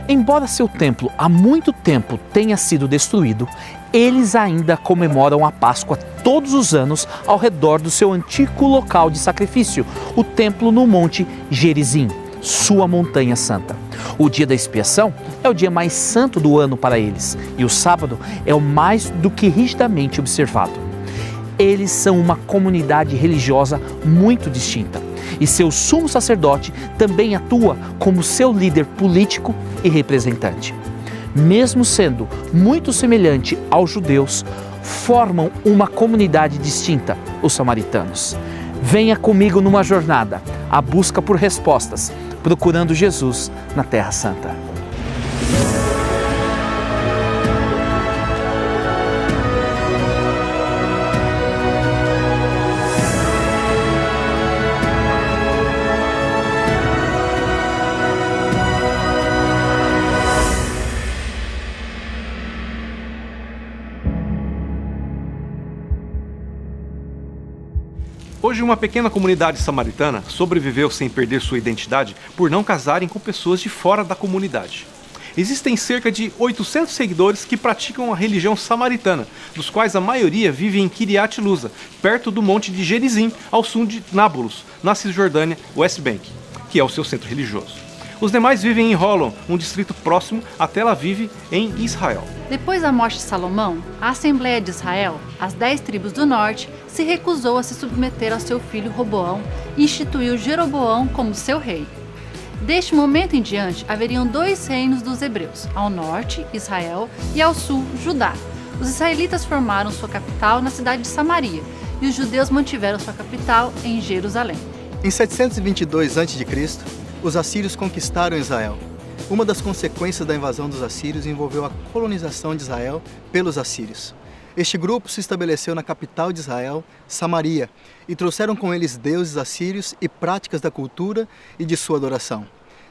Embora seu templo há muito tempo tenha sido destruído, eles ainda comemoram a Páscoa todos os anos ao redor do seu antigo local de sacrifício, o templo no Monte Gerizim, sua montanha santa. O dia da expiação é o dia mais santo do ano para eles e o sábado é o mais do que rigidamente observado. Eles são uma comunidade religiosa muito distinta e seu sumo sacerdote também atua como seu líder político e representante. Mesmo sendo muito semelhante aos judeus, formam uma comunidade distinta, os samaritanos. Venha comigo numa jornada, à busca por respostas, procurando Jesus na Terra Santa. Hoje, uma pequena comunidade samaritana sobreviveu sem perder sua identidade por não casarem com pessoas de fora da comunidade. Existem cerca de 800 seguidores que praticam a religião samaritana, dos quais a maioria vive em Kiryat Luza, perto do Monte de Gerizim, ao sul de Nablus, na Cisjordânia, West Bank, que é o seu centro religioso. Os demais vivem em Holon, um distrito próximo a Tel Aviv, em Israel. Depois da morte de Salomão, a Assembleia de Israel, as 10 tribos do norte, se recusou a se submeter ao seu filho Roboão e instituiu Jeroboão como seu rei. Deste momento em diante, haveriam 2 reinos dos hebreus, ao norte, Israel, e ao sul, Judá. Os israelitas formaram sua capital na cidade de Samaria, e os judeus mantiveram sua capital em Jerusalém. Em 722 a.C., os assírios conquistaram Israel. Uma das consequências da invasão dos assírios envolveu a colonização de Israel pelos assírios. Este grupo se estabeleceu na capital de Israel, Samaria, e trouxeram com eles deuses assírios e práticas da cultura e de sua adoração.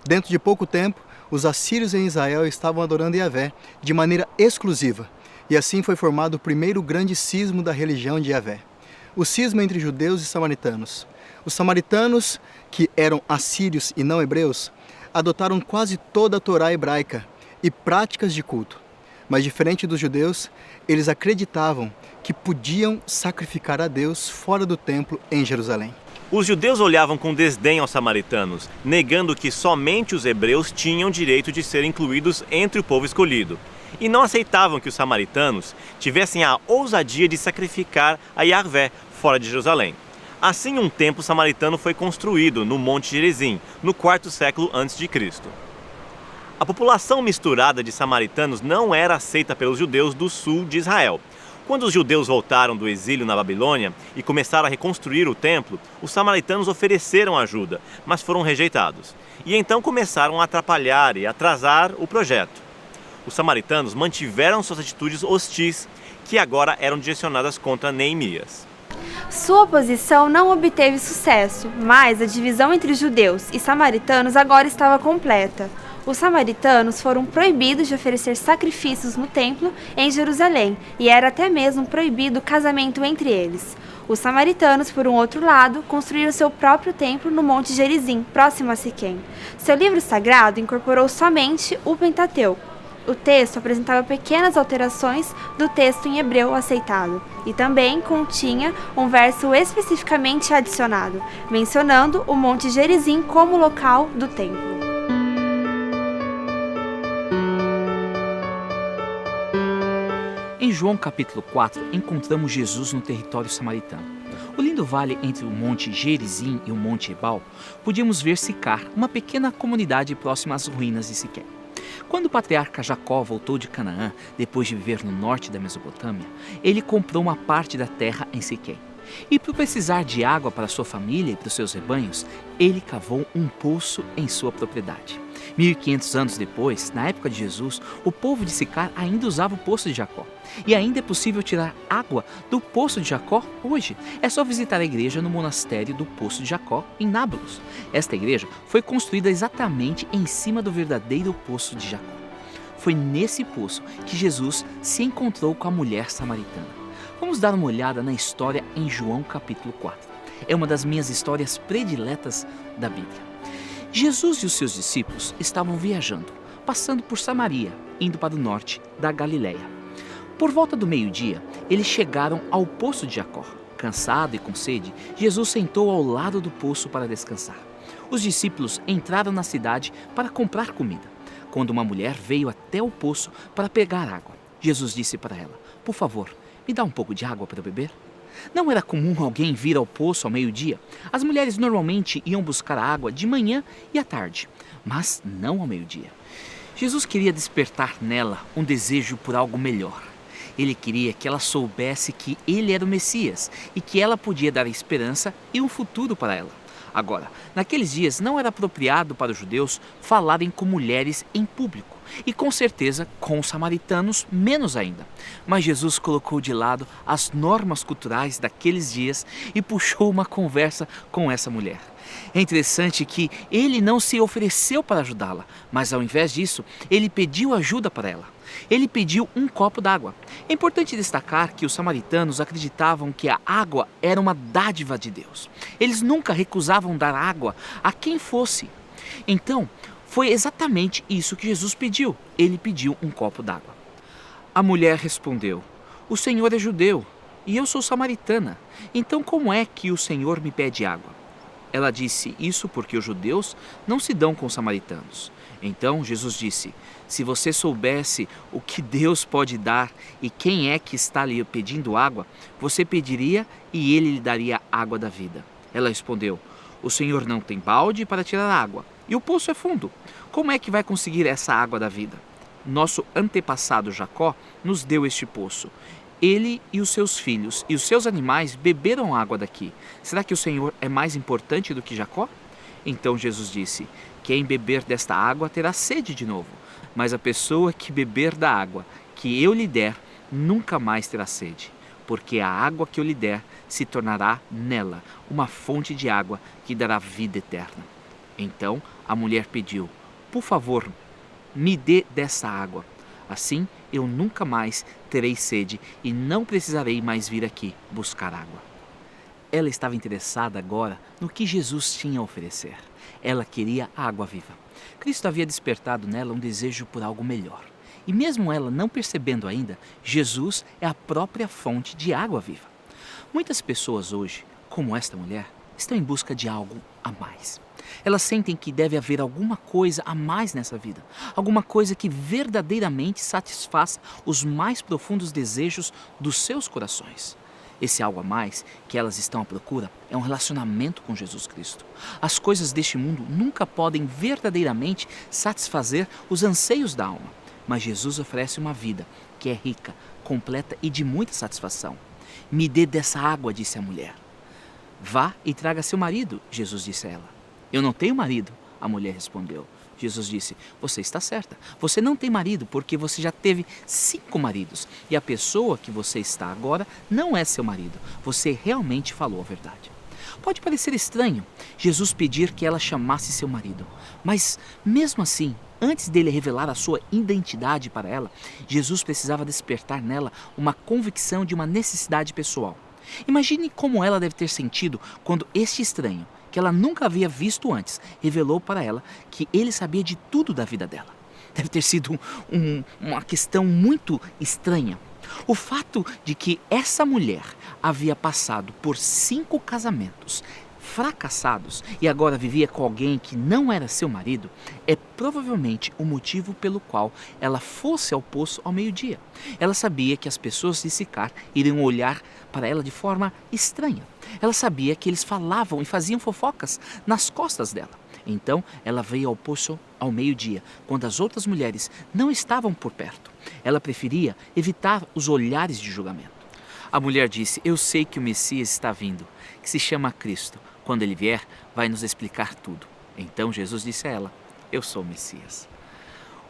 Dentro de pouco tempo, os assírios em Israel estavam adorando Yahvé de maneira exclusiva, e assim foi formado o primeiro grande cisma da religião de Yahvé. O cisma entre judeus e samaritanos. Os samaritanos, que eram assírios e não hebreus, adotaram quase toda a Torá hebraica e práticas de culto. Mas diferente dos judeus, eles acreditavam que podiam sacrificar a Deus fora do templo em Jerusalém. Os judeus olhavam com desdém aos samaritanos, negando que somente os hebreus tinham direito de ser incluídos entre o povo escolhido. E não aceitavam que os samaritanos tivessem a ousadia de sacrificar a Yahvé fora de Jerusalém. Assim, um templo samaritano foi construído no Monte Gerizim, no 4º século a.C. A população misturada de samaritanos não era aceita pelos judeus do sul de Israel. Quando os judeus voltaram do exílio na Babilônia e começaram a reconstruir o templo, os samaritanos ofereceram ajuda, mas foram rejeitados. E então começaram a atrapalhar e atrasar o projeto. Os samaritanos mantiveram suas atitudes hostis, que agora eram direcionadas contra Neemias. Sua oposição não obteve sucesso, mas a divisão entre judeus e samaritanos agora estava completa. Os samaritanos foram proibidos de oferecer sacrifícios no templo em Jerusalém e era até mesmo proibido o casamento entre eles. Os samaritanos, por um outro lado, construíram seu próprio templo no Monte Gerizim, próximo a Siquém. Seu livro sagrado incorporou somente o Pentateuco. O texto apresentava pequenas alterações do texto em hebreu aceitado e também continha um verso especificamente adicionado, mencionando o Monte Gerizim como local do templo. Em João capítulo 4, encontramos Jesus no território samaritano. O lindo vale entre o Monte Gerizim e o Monte Ebal, podíamos ver Sicar, uma pequena comunidade próxima às ruínas de Siquém. Quando o patriarca Jacó voltou de Canaã, depois de viver no norte da Mesopotâmia, ele comprou uma parte da terra em Siquém. E por precisar de água para sua família e para os seus rebanhos, ele cavou um poço em sua propriedade. 1500 anos depois, na época de Jesus, o povo de Sicar ainda usava o poço de Jacó. E ainda é possível tirar água do poço de Jacó hoje. É só visitar a igreja no monastério do Poço de Jacó, em Nablus. Esta igreja foi construída exatamente em cima do verdadeiro poço de Jacó. Foi nesse poço que Jesus se encontrou com a mulher samaritana. Vamos dar uma olhada na história em João capítulo 4. É uma das minhas histórias prediletas da Bíblia. Jesus e os seus discípulos estavam viajando, passando por Samaria, indo para o norte da Galiléia. Por volta do meio-dia, eles chegaram ao poço de Jacó. Cansado e com sede, Jesus sentou ao lado do poço para descansar. Os discípulos entraram na cidade para comprar comida, quando uma mulher veio até o poço para pegar água. Jesus disse para ela: "Por favor, me dá um pouco de água para beber?" Não era comum alguém vir ao poço ao meio-dia. As mulheres normalmente iam buscar água de manhã e à tarde, mas não ao meio-dia. Jesus queria despertar nela um desejo por algo melhor. Ele queria que ela soubesse que ele era o Messias e que ela podia dar esperança e um futuro para ela. Agora, naqueles dias não era apropriado para os judeus falarem com mulheres em público, e com certeza com os samaritanos menos ainda. Mas Jesus colocou de lado as normas culturais daqueles dias e puxou uma conversa com essa mulher. É interessante que ele não se ofereceu para ajudá-la, mas ao invés disso, ele pediu ajuda para ela. Ele pediu um copo d'água. É importante destacar que os samaritanos acreditavam que a água era uma dádiva de Deus. Eles nunca recusavam dar água a quem fosse. Então, foi exatamente isso que Jesus pediu. Ele pediu um copo d'água. A mulher respondeu: "O Senhor é judeu e eu sou samaritana. Então como é que o Senhor me pede água?" Ela disse isso porque os judeus não se dão com os samaritanos. Então Jesus disse: "Se você soubesse o que Deus pode dar e quem é que está lhe pedindo água, você pediria e ele lhe daria água da vida." Ela respondeu: "O Senhor não tem balde para tirar água e o poço é fundo. Como é que vai conseguir essa água da vida? Nosso antepassado Jacó nos deu este poço. Ele e os seus filhos e os seus animais beberam água daqui. Será que o Senhor é mais importante do que Jacó?" Então Jesus disse: "Quem beber desta água terá sede de novo, mas a pessoa que beber da água que eu lhe der nunca mais terá sede, porque a água que eu lhe der se tornará nela uma fonte de água que dará vida eterna." Então a mulher pediu: "Por favor, me dê dessa água. Assim eu nunca mais terei sede e não precisarei mais vir aqui buscar água." Ela estava interessada agora no que Jesus tinha a oferecer. Ela queria a água viva. Cristo havia despertado nela um desejo por algo melhor. E mesmo ela não percebendo ainda, Jesus é a própria fonte de água viva. Muitas pessoas hoje, como esta mulher, estão em busca de algo a mais. Elas sentem que deve haver alguma coisa a mais nessa vida, alguma coisa que verdadeiramente satisfaça os mais profundos desejos dos seus corações. Esse algo a mais que elas estão à procura é um relacionamento com Jesus Cristo. As coisas deste mundo nunca podem verdadeiramente satisfazer os anseios da alma, mas Jesus oferece uma vida que é rica, completa e de muita satisfação. "Me dê dessa água", disse a mulher. "Vá e traga seu marido", Jesus disse a ela. "Eu não tenho marido", a mulher respondeu. Jesus disse: "Você está certa. Você não tem marido porque você já teve 5 maridos. E a pessoa que você está agora não é seu marido. Você realmente falou a verdade." Pode parecer estranho Jesus pedir que ela chamasse seu marido. Mas, mesmo assim, antes dele revelar a sua identidade para ela, Jesus precisava despertar nela uma convicção de uma necessidade pessoal. Imagine como ela deve ter sentido quando este estranho, que ela nunca havia visto antes, revelou para ela que ele sabia de tudo da vida dela. Deve ter sido uma questão muito estranha. O fato de que essa mulher havia passado por 5 casamentos fracassados e agora vivia com alguém que não era seu marido, é provavelmente o motivo pelo qual ela fosse ao poço ao meio-dia. Ela sabia que as pessoas de Sicar iriam olhar para ela de forma estranha. Ela sabia que eles falavam e faziam fofocas nas costas dela. Então ela veio ao poço ao meio-dia, quando as outras mulheres não estavam por perto. Ela preferia evitar os olhares de julgamento. A mulher disse: "Eu sei que o Messias está vindo, que se chama Cristo. Quando ele vier, vai nos explicar tudo." Então Jesus disse a ela: "Eu sou o Messias."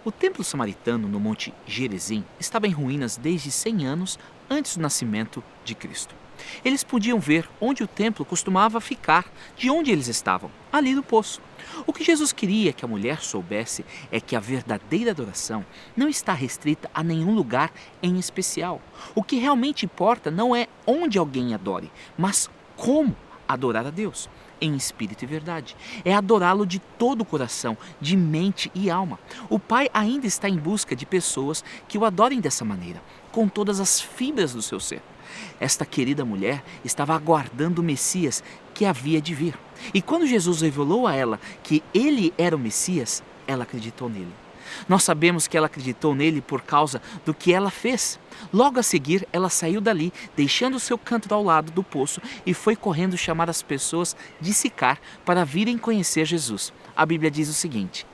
O templo samaritano no Monte Gerizim estava em ruínas desde 100 anos antes do nascimento de Cristo. Eles podiam ver onde o templo costumava ficar, de onde eles estavam, ali no poço. O que Jesus queria que a mulher soubesse é que a verdadeira adoração não está restrita a nenhum lugar em especial. O que realmente importa não é onde alguém adore, mas como adorar a Deus. em espírito e verdade. É adorá-lo de todo o coração, de mente e alma. O Pai ainda está em busca de pessoas que o adorem dessa maneira, com todas as fibras do seu ser. Esta querida mulher estava aguardando o Messias que havia de vir. E quando Jesus revelou a ela que ele era o Messias, ela acreditou nele. Nós sabemos que ela acreditou nele por causa do que ela fez. Logo a seguir, ela saiu dali, deixando o seu cântaro ao lado do poço e foi correndo chamar as pessoas de Sicar para virem conhecer Jesus. A Bíblia diz o seguinte: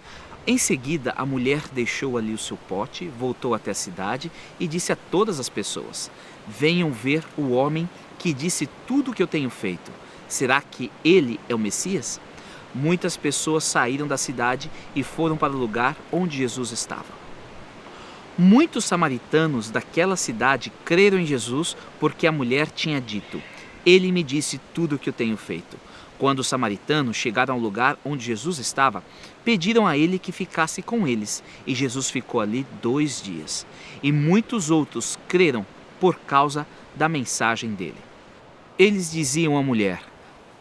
em seguida, a mulher deixou ali o seu pote, voltou até a cidade e disse a todas as pessoas: venham ver o homem que disse tudo o que eu tenho feito. Será que ele é o Messias? Muitas pessoas saíram da cidade e foram para o lugar onde Jesus estava. Muitos samaritanos daquela cidade creram em Jesus porque a mulher tinha dito: ele me disse tudo o que eu tenho feito. Quando os samaritanos chegaram ao lugar onde Jesus estava, pediram a ele que ficasse com eles, e Jesus ficou ali 2 dias. E muitos outros creram por causa da mensagem dele. Eles diziam à mulher: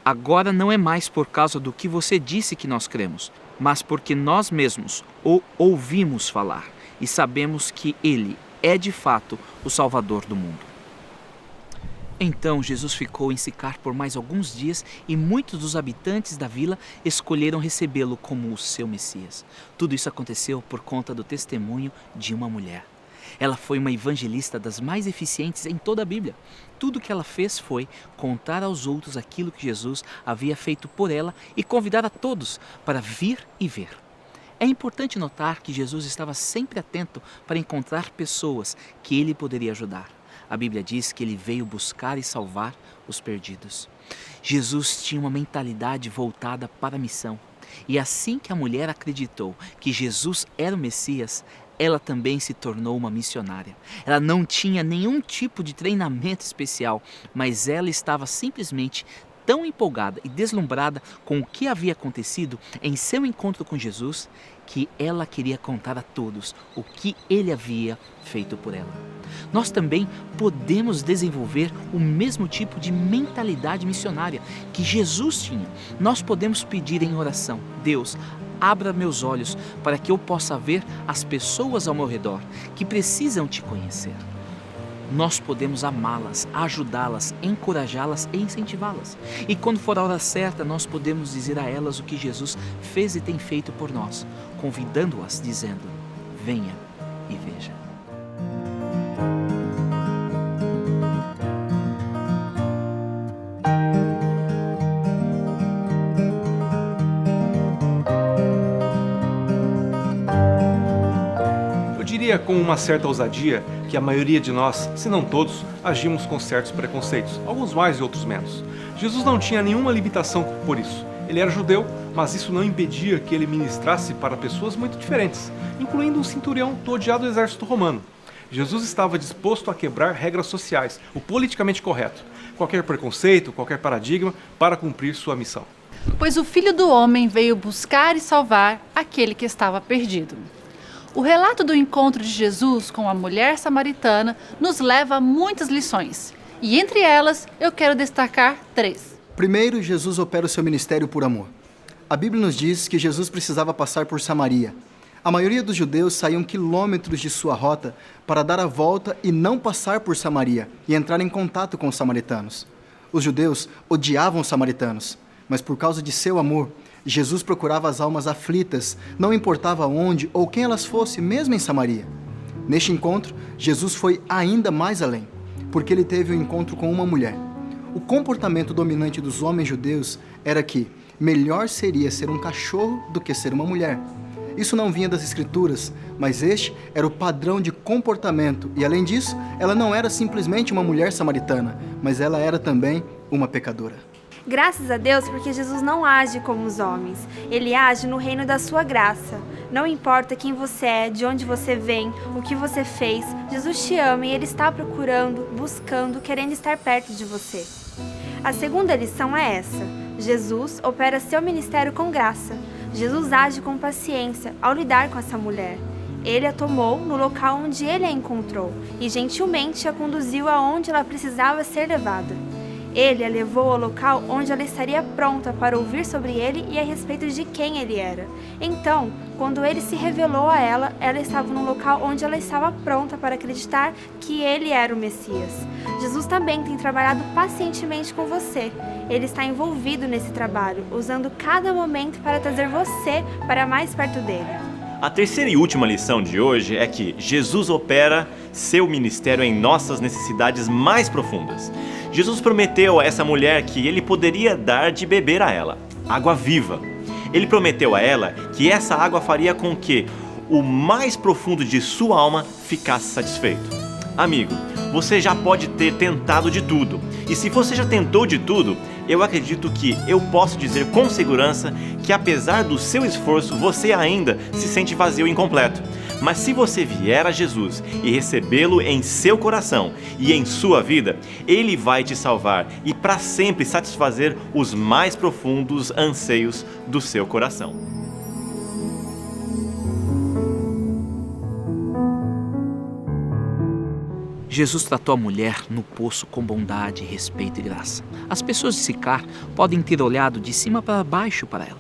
agora não é mais por causa do que você disse que nós cremos, mas porque nós mesmos o ouvimos falar e sabemos que ele é de fato o Salvador do mundo. Então Jesus ficou em Sicar por mais alguns dias e muitos dos habitantes da vila escolheram recebê-lo como o seu Messias. Tudo isso aconteceu por conta do testemunho de uma mulher. Ela foi uma evangelista das mais eficientes em toda a Bíblia. Tudo o que ela fez foi contar aos outros aquilo que Jesus havia feito por ela e convidar a todos para vir e ver. É importante notar que Jesus estava sempre atento para encontrar pessoas que ele poderia ajudar. A Bíblia diz que ele veio buscar e salvar os perdidos. Jesus tinha uma mentalidade voltada para a missão. E assim que a mulher acreditou que Jesus era o Messias, ela também se tornou uma missionária. Ela não tinha nenhum tipo de treinamento especial, mas ela estava simplesmente tão empolgada e deslumbrada com o que havia acontecido em seu encontro com Jesus, que ela queria contar a todos o que ele havia feito por ela. Nós também podemos desenvolver o mesmo tipo de mentalidade missionária que Jesus tinha. Nós podemos pedir em oração: Deus, abra meus olhos para que eu possa ver as pessoas ao meu redor que precisam te conhecer. Nós podemos amá-las, ajudá-las, encorajá-las e incentivá-las. E quando for a hora certa, nós podemos dizer a elas o que Jesus fez e tem feito por nós, convidando-as, dizendo: venha e veja. Com uma certa ousadia que a maioria de nós, se não todos, agimos com certos preconceitos, alguns mais e outros menos. Jesus não tinha nenhuma limitação por isso. Ele era judeu, mas isso não impedia que ele ministrasse para pessoas muito diferentes, incluindo um centurião do odiado exército romano. Jesus estava disposto a quebrar regras sociais, o politicamente correto, qualquer preconceito, qualquer paradigma, para cumprir sua missão. Pois o Filho do Homem veio buscar e salvar aquele que estava perdido. O relato do encontro de Jesus com a mulher samaritana nos leva a muitas lições. E entre elas, eu quero destacar 3. Primeiro, Jesus opera o seu ministério por amor. A Bíblia nos diz que Jesus precisava passar por Samaria. A maioria dos judeus saíam quilômetros de sua rota para dar a volta e não passar por Samaria e entrar em contato com os samaritanos. Os judeus odiavam os samaritanos, mas por causa de seu amor, Jesus procurava as almas aflitas, não importava onde ou quem elas fossem, mesmo em Samaria. Neste encontro, Jesus foi ainda mais além, porque ele teve um encontro com uma mulher. O comportamento dominante dos homens judeus era que melhor seria ser um cachorro do que ser uma mulher. Isso não vinha das Escrituras, mas este era o padrão de comportamento. E além disso, ela não era simplesmente uma mulher samaritana, mas ela era também uma pecadora. Graças a Deus, porque Jesus não age como os homens. Ele age no reino da sua graça. Não importa quem você é, de onde você vem, o que você fez, Jesus te ama e Ele está procurando, buscando, querendo estar perto de você. A segunda lição é essa: Jesus opera seu ministério com graça. Jesus age com paciência ao lidar com essa mulher. Ele a tomou no local onde ele a encontrou e gentilmente a conduziu aonde ela precisava ser levada. Ele a levou ao local onde ela estaria pronta para ouvir sobre ele e a respeito de quem ele era. Então, quando ele se revelou a ela, ela estava num local onde ela estava pronta para acreditar que ele era o Messias. Jesus também tem trabalhado pacientemente com você. Ele está envolvido nesse trabalho, usando cada momento para trazer você para mais perto dele. A terceira e última lição de hoje é que Jesus opera seu ministério em nossas necessidades mais profundas. Jesus prometeu a essa mulher que ele poderia dar de beber a ela, água viva. Ele prometeu a ela que essa água faria com que o mais profundo de sua alma ficasse satisfeito. Amigo, você já pode ter tentado de tudo. E se você já tentou de tudo, eu acredito que eu posso dizer com segurança que apesar do seu esforço, você ainda se sente vazio e incompleto. Mas se você vier a Jesus e recebê-lo em seu coração e em sua vida, Ele vai te salvar e para sempre satisfazer os mais profundos anseios do seu coração. Jesus tratou a mulher no poço com bondade, respeito e graça. As pessoas de Sicar podem ter olhado de cima para baixo para ela,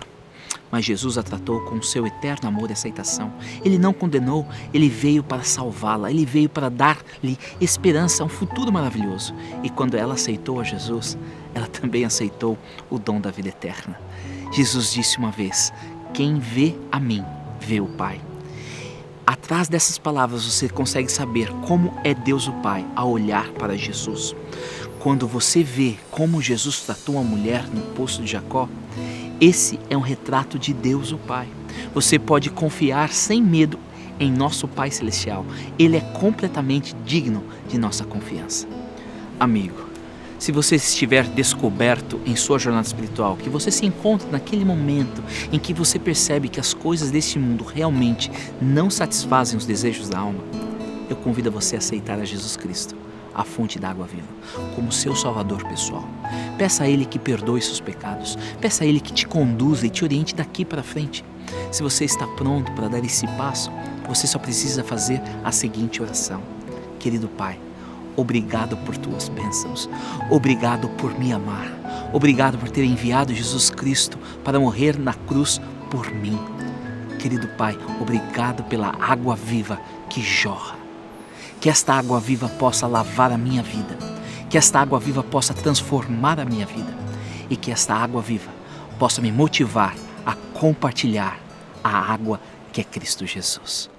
mas Jesus a tratou com o seu eterno amor e aceitação. Ele não condenou, ele veio para salvá-la, ele veio para dar-lhe esperança, um futuro maravilhoso. E quando ela aceitou a Jesus, ela também aceitou o dom da vida eterna. Jesus disse uma vez: quem vê a mim, vê o Pai. Atrás dessas palavras você consegue saber como é Deus o Pai ao olhar para Jesus. Quando você vê como Jesus tratou a mulher no poço de Jacó, esse é um retrato de Deus o Pai. Você pode confiar sem medo em nosso Pai Celestial. Ele é completamente digno de nossa confiança. Amigo, se você estiver descoberto em sua jornada espiritual, que você se encontra naquele momento em que você percebe que as coisas deste mundo realmente não satisfazem os desejos da alma, eu convido você a aceitar a Jesus Cristo, a fonte da água viva, como seu salvador pessoal. Peça a Ele que perdoe seus pecados, peça a Ele que te conduza e te oriente daqui para frente. Se você está pronto para dar esse passo, você só precisa fazer a seguinte oração: querido Pai, obrigado por tuas bênçãos, obrigado por me amar, obrigado por ter enviado Jesus Cristo para morrer na cruz por mim. Querido Pai, obrigado pela água viva que jorra. Que esta água viva possa lavar a minha vida, que esta água viva possa transformar a minha vida e que esta água viva possa me motivar a compartilhar a água que é Cristo Jesus.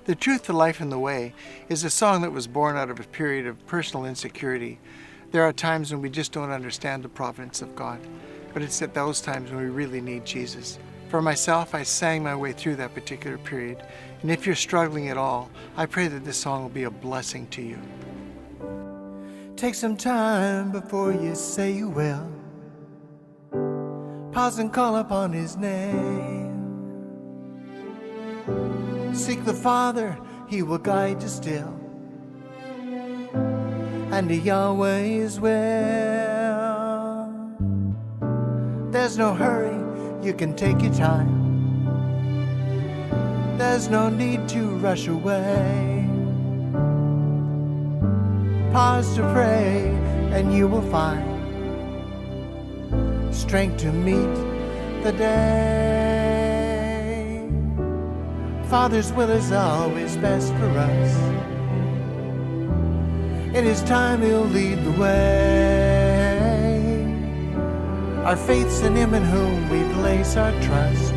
The Truth to Life in the Way is a song that was born out of a period of personal insecurity. There are times when we just don't understand the providence of God, but it's at those times when we really need Jesus. For myself, I sang my way through that particular period, and if you're struggling at all, I pray that this song will be a blessing to you. Take some time before you say you will. Pause and call upon His name. Seek the Father, He will guide you still, and He always will. There's no hurry, you can take your time. There's no need to rush away. Pause to pray, and you will find strength to meet the day. Father's will is always best for us. In His time He'll lead the way. Our faith's in Him in whom we place our trust.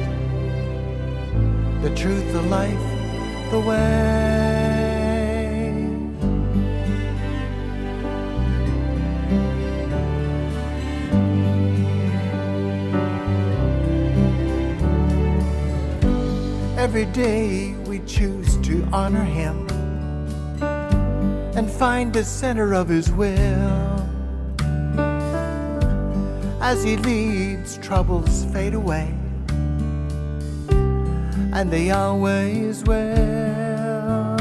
The truth, the life, the way. Every day we choose to honor Him and find the center of His will. As He leads, troubles fade away, and they always will.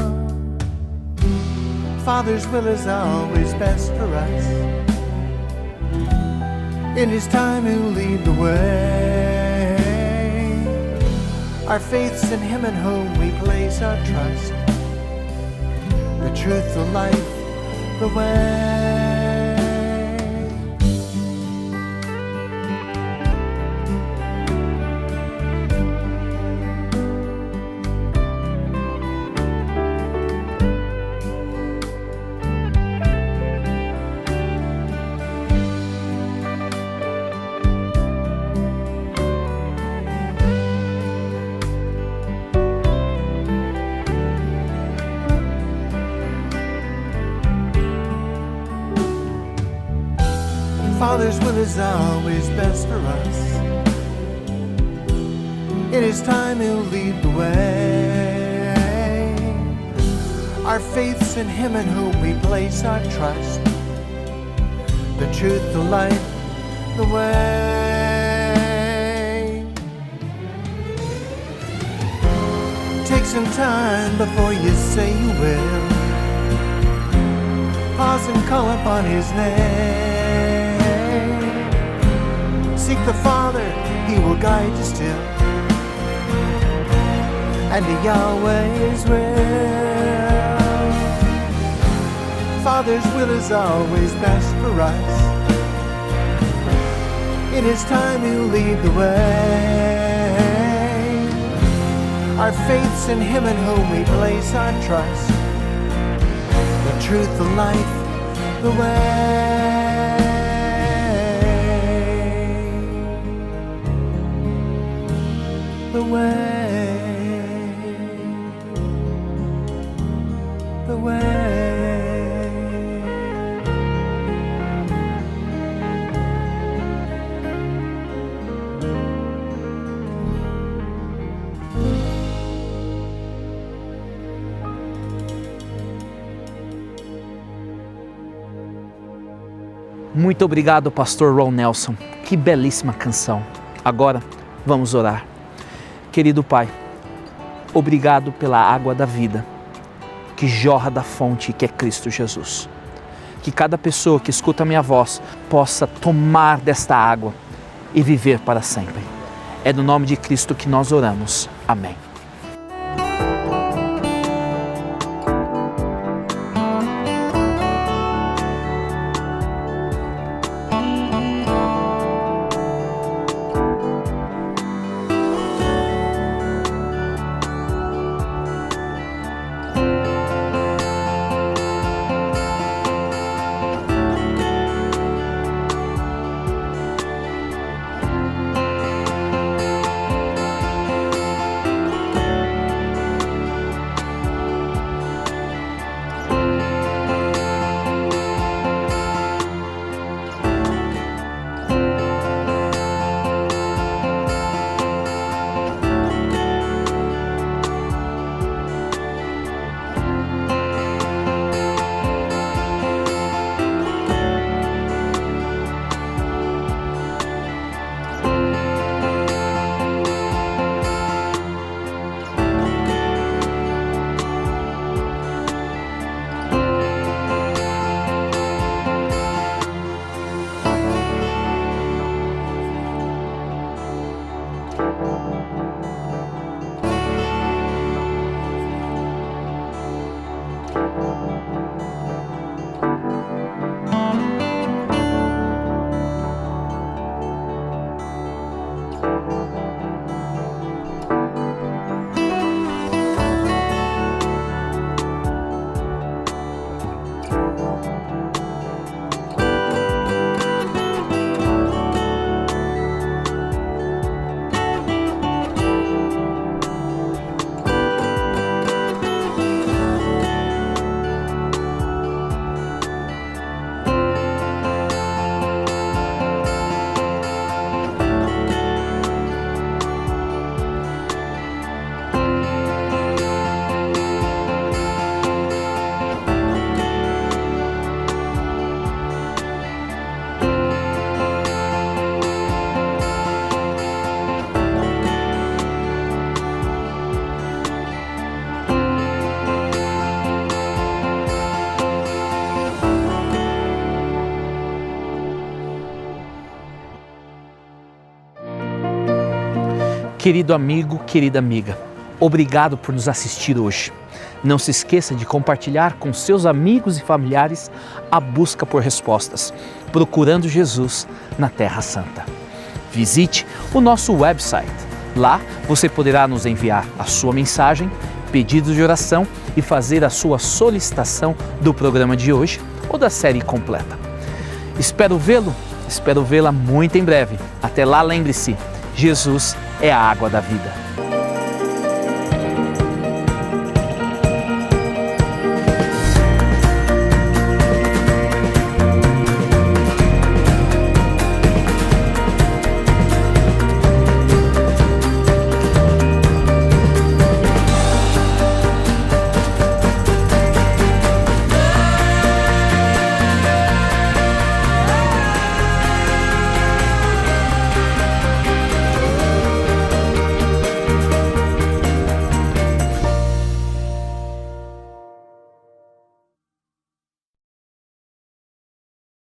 Father's will is always best for us. In His time He'll lead the way. Our faith's in Him in whom we place our trust. The truth, the life, the way. Father's will is always best for us. In His time He'll lead the way. Our faith's in Him in whom we place our trust. The truth, the life, the way. Take some time before you say you will. Pause and call upon His name. Seek the Father, He will guide you still. And to Yahweh's will. Father's will is always best for us. In His time He'll lead the way. Our faith's in Him in whom we place our trust. The truth, the life, the way. The way. The way. Muito obrigado, pastor Ron Nelson. Que belíssima canção. Agora, vamos orar. Querido Pai, obrigado pela água da vida, que jorra da fonte que é Cristo Jesus. Que cada pessoa que escuta a minha voz possa tomar desta água e viver para sempre. É no nome de Cristo que nós oramos. Amém. Querido amigo, querida amiga, obrigado por nos assistir hoje. Não se esqueça de compartilhar com seus amigos e familiares a busca por respostas, procurando Jesus na Terra Santa. Visite o nosso website. Lá você poderá nos enviar a sua mensagem, pedidos de oração e fazer a sua solicitação do programa de hoje ou da série completa. Espero vê-la muito em breve. Até lá, lembre-se, Jesus é a água da vida.